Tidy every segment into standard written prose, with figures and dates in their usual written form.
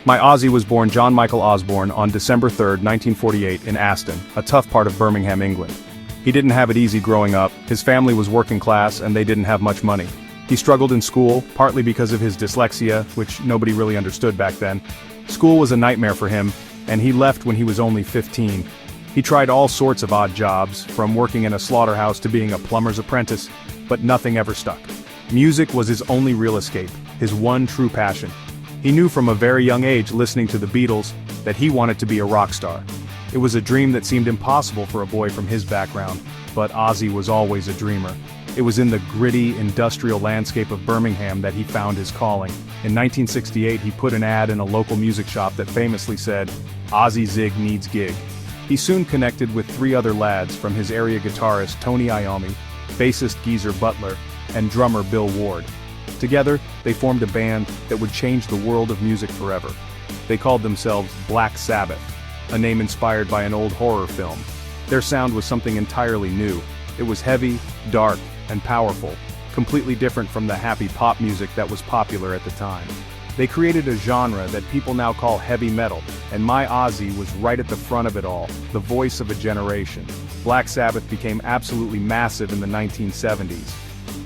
My Ozzy was born John Michael Osbourne on December 3, 1948 in Aston, a tough part of Birmingham, England. He didn't have it easy growing up, his family was working class and they didn't have much money. He struggled in school, partly because of his dyslexia, which nobody really understood back then. School was a nightmare for him, and he left when he was only 15. He tried all sorts of odd jobs, from working in a slaughterhouse to being a plumber's apprentice, but nothing ever stuck. Music was his only real escape, his one true passion. He knew from a very young age, listening to the Beatles, that he wanted to be a rock star. It was a dream that seemed impossible for a boy from his background, but Ozzy was always a dreamer. It was in the gritty, industrial landscape of Birmingham that he found his calling. In 1968 he put an ad in a local music shop that famously said, "Ozzy Zig needs gig." He soon connected with three other lads, from his area guitarist Tony Iommi, bassist Geezer Butler, and drummer Bill Ward. Together, they formed a band that would change the world of music forever. They called themselves Black Sabbath, a name inspired by an old horror film. Their sound was something entirely new. It was heavy, dark, and powerful, completely different from the happy pop music that was popular at the time. They created a genre that people now call heavy metal, and my Ozzy was right at the front of it all, the voice of a generation. Black Sabbath became absolutely massive in the 1970s.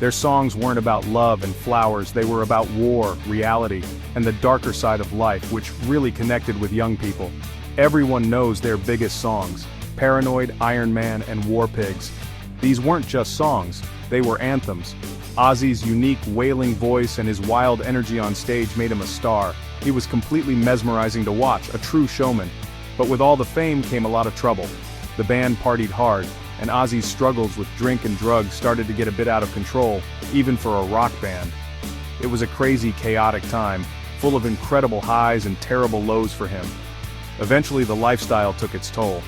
Their songs weren't about love and flowers, they were about war, reality, and the darker side of life, which really connected with young people. Everyone knows their biggest songs, Paranoid, Iron Man, and War Pigs. These weren't just songs, they were anthems. Ozzy's unique wailing voice and his wild energy on stage made him a star. He was completely mesmerizing to watch, a true showman. But with all the fame came a lot of trouble. The band partied hard, and Ozzy's struggles with drink and drugs started to get a bit out of control, even for a rock band. It was a crazy, chaotic time, full of incredible highs and terrible lows for him. Eventually the lifestyle took its toll.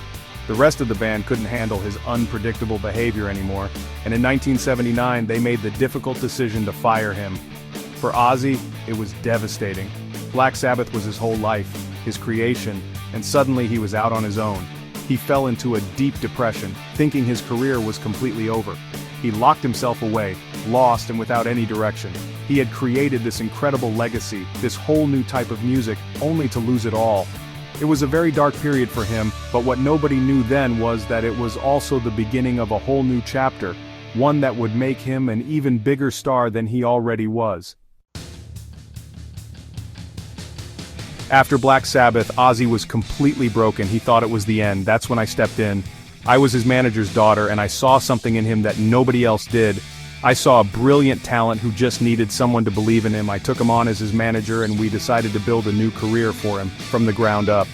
The rest of the band couldn't handle his unpredictable behavior anymore, and in 1979 they made the difficult decision to fire him. For Ozzy, it was devastating. Black Sabbath was his whole life, his creation, and suddenly he was out on his own. He fell into a deep depression, thinking his career was completely over. He locked himself away, lost and without any direction. He had created this incredible legacy, this whole new type of music, only to lose it all. It was a very dark period for him, but what nobody knew then was that it was also the beginning of a whole new chapter, one that would make him an even bigger star than he already was. After Black Sabbath, Ozzy was completely broken. He thought it was the end. That's when I stepped in. I was his manager's daughter, and I saw something in him that nobody else did. I saw a brilliant talent who just needed someone to believe in him. I took him on as his manager, and we decided to build a new career for him, from the ground up.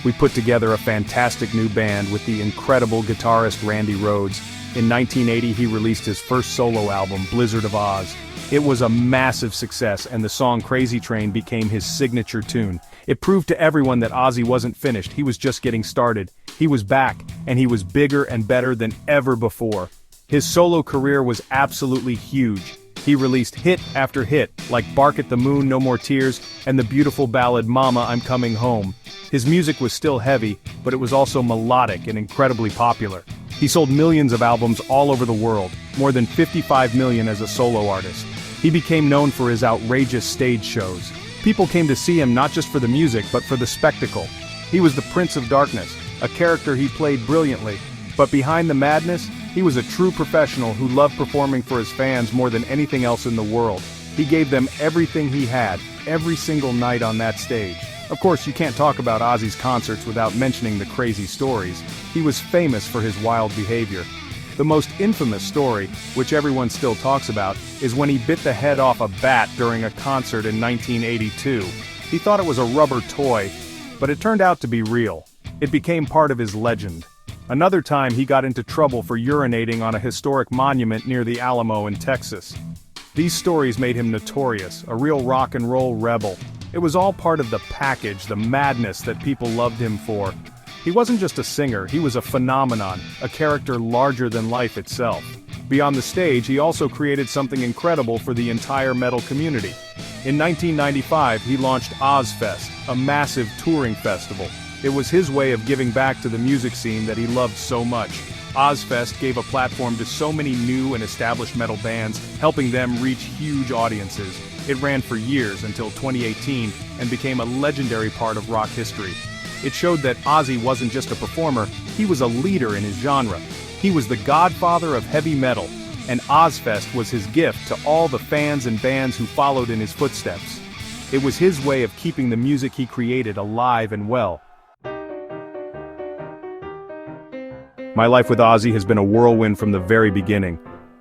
We put together a fantastic new band with the incredible guitarist Randy Rhoads. In 1980 he released his first solo album, Blizzard of Oz. It was a massive success, and the song Crazy Train became his signature tune. It proved to everyone that Ozzy wasn't finished, he was just getting started. He was back, and he was bigger and better than ever before. His solo career was absolutely huge. He released hit after hit, like Bark at the Moon, No More Tears, and the beautiful ballad Mama, I'm Coming Home. His music was still heavy, but it was also melodic and incredibly popular. He sold millions of albums all over the world, more than 55 million as a solo artist. He became known for his outrageous stage shows. People came to see him not just for the music, but for the spectacle. He was the Prince of Darkness, a character he played brilliantly. But behind the madness, he was a true professional who loved performing for his fans more than anything else in the world. He gave them everything he had, every single night on that stage. Of course, you can't talk about Ozzy's concerts without mentioning the crazy stories. He was famous for his wild behavior. The most infamous story, which everyone still talks about, is when he bit the head off a bat during a concert in 1982. He thought it was a rubber toy, but it turned out to be real. It became part of his legend. Another time he got into trouble for urinating on a historic monument near the Alamo in Texas. These stories made him notorious, a real rock and roll rebel. It was all part of the package, the madness that people loved him for. He wasn't just a singer, he was a phenomenon, a character larger than life itself. Beyond the stage, he also created something incredible for the entire metal community. In 1995, he launched Ozzfest, a massive touring festival. It was his way of giving back to the music scene that he loved so much. Ozzfest gave a platform to so many new and established metal bands, helping them reach huge audiences. It ran for years until 2018 and became a legendary part of rock history. It showed that Ozzy wasn't just a performer, he was a leader in his genre. He was the godfather of heavy metal, and Ozfest was his gift to all the fans and bands who followed in his footsteps. It was his way of keeping the music he created alive and well. My life with Ozzy has been a whirlwind from the very beginning.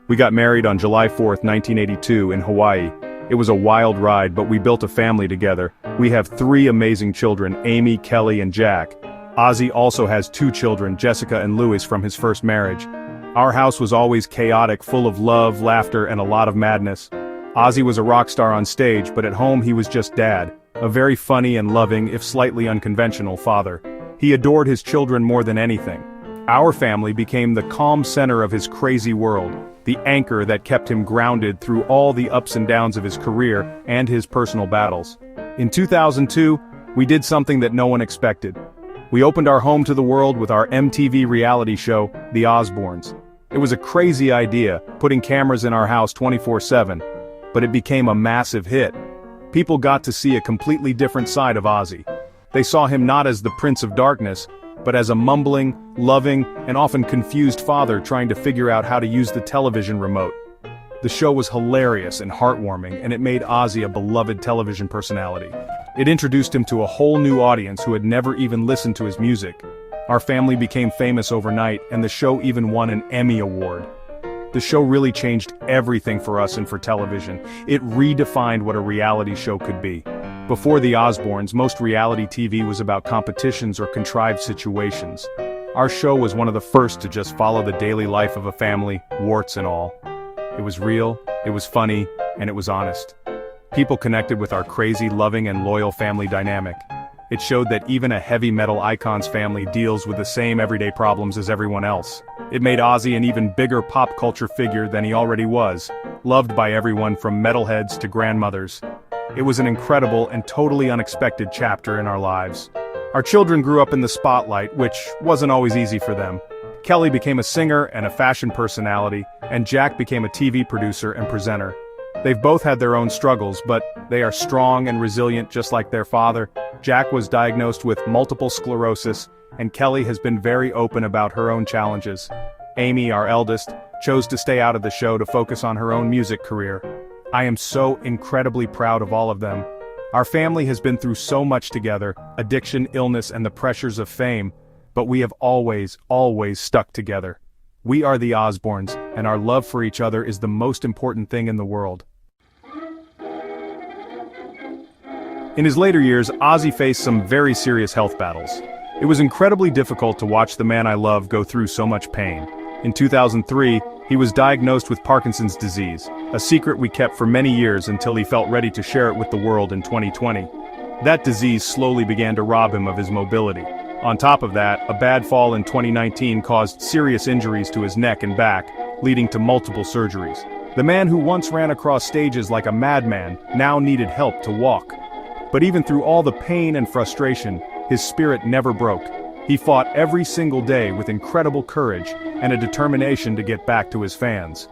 We got married on July 4, 1982 in Hawaii. It was a wild ride, but we built a family together. We have 3 amazing children, Amy, Kelly, and Jack. Ozzy also has 2 children, Jessica and Louis, from his first marriage. Our house was always chaotic, full of love, laughter, and a lot of madness. Ozzy was a rock star on stage, but at home he was just Dad, a very funny and loving, if slightly unconventional, father. He adored his children more than anything. Our family became the calm center of his crazy world, the anchor that kept him grounded through all the ups and downs of his career and his personal battles. In 2002, we did something that no one expected. We opened our home to the world with our MTV reality show, The Osbournes. It was a crazy idea, putting cameras in our house 24/7, but it became a massive hit. People got to see a completely different side of Ozzy. They saw him not as the Prince of Darkness, but as a mumbling, loving, and often confused father trying to figure out how to use the television remote. The show was hilarious and heartwarming, and it made Ozzy a beloved television personality. It introduced him to a whole new audience who had never even listened to his music. Our family became famous overnight, and the show even won an Emmy Award. The show really changed everything for us and for television. It redefined what a reality show could be. Before the Osbournes, most reality TV was about competitions or contrived situations. Our show was one of the first to just follow the daily life of a family, warts and all. It was real, it was funny, and it was honest. People connected with our crazy, loving, and loyal family dynamic. It showed that even a heavy metal icon's family deals with the same everyday problems as everyone else. It made Ozzy an even bigger pop culture figure than he already was, loved by everyone from metalheads to grandmothers. It was an incredible and totally unexpected chapter in our lives. Our children grew up in the spotlight, which wasn't always easy for them. Kelly became a singer and a fashion personality, and Jack became a TV producer and presenter. They've both had their own struggles, but they are strong and resilient just like their father. Jack was diagnosed with multiple sclerosis, and Kelly has been very open about her own challenges. Amy, our eldest, chose to stay out of the show to focus on her own music career. I am so incredibly proud of all of them. Our family has been through so much together, addiction, illness, and the pressures of fame, but we have always stuck together. We are the Osbournes, and our love for each other is the most important thing in the world. In his later years, Ozzy faced some very serious health battles. It was incredibly difficult to watch the man I love go through so much pain. In 2003, he was diagnosed with Parkinson's disease, a secret we kept for many years until he felt ready to share it with the world in 2020. That disease slowly began to rob him of his mobility. On top of that, a bad fall in 2019 caused serious injuries to his neck and back, leading to multiple surgeries. The man who once ran across stages like a madman now needed help to walk. But even through all the pain and frustration, his spirit never broke. He fought every single day with incredible courage and a determination to get back to his fans.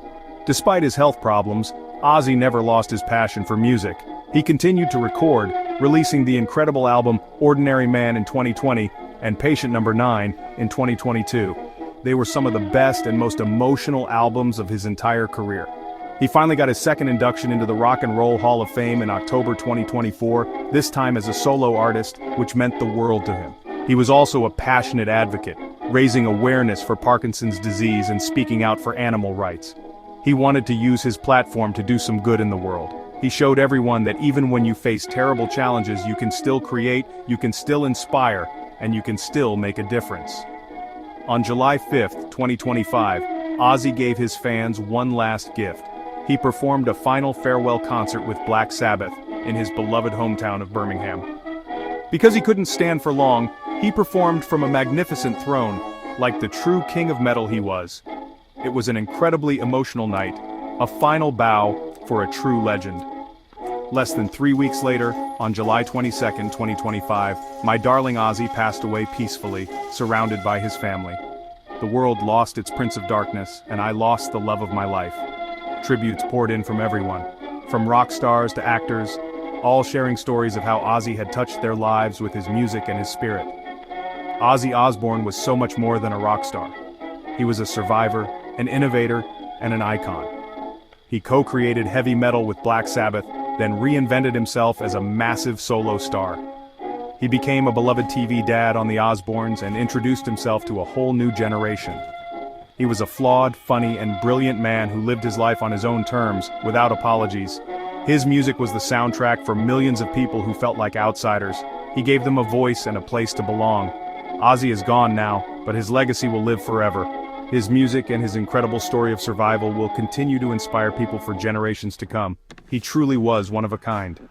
Despite his health problems, Ozzy never lost his passion for music. He continued to record, releasing the incredible album Ordinary Man in 2020 and Patient Number 9 in 2022. They were some of the best and most emotional albums of his entire career. He finally got his second induction into the Rock and Roll Hall of Fame in October 2024, this time as a solo artist, which meant the world to him. He was also a passionate advocate, raising awareness for Parkinson's disease and speaking out for animal rights. He wanted to use his platform to do some good in the world. He showed everyone that even when you face terrible challenges, you can still create, you can still inspire, and you can still make a difference. On July 5, 2025, Ozzy gave his fans one last gift. He performed a final farewell concert with Black Sabbath in his beloved hometown of Birmingham. Because he couldn't stand for long, he performed from a magnificent throne, like the true king of metal he was. It was an incredibly emotional night, a final bow for a true legend. Less than 3 weeks later, on July 22, 2025, my darling Ozzy passed away peacefully, surrounded by his family. The world lost its Prince of Darkness, and I lost the love of my life. Tributes poured in from everyone. From rock stars to actors, all sharing stories of how Ozzy had touched their lives with his music and his spirit. Ozzy Osbourne was so much more than a rock star. He was a survivor, an innovator, and an icon. He co-created heavy metal with Black Sabbath, then reinvented himself as a massive solo star. He became a beloved TV dad on the Osbournes and introduced himself to a whole new generation. He was a flawed, funny, and brilliant man who lived his life on his own terms, without apologies. His music was the soundtrack for millions of people who felt like outsiders. He gave them a voice and a place to belong. Ozzy is gone now, but his legacy will live forever. His music and his incredible story of survival will continue to inspire people for generations to come. He truly was one of a kind.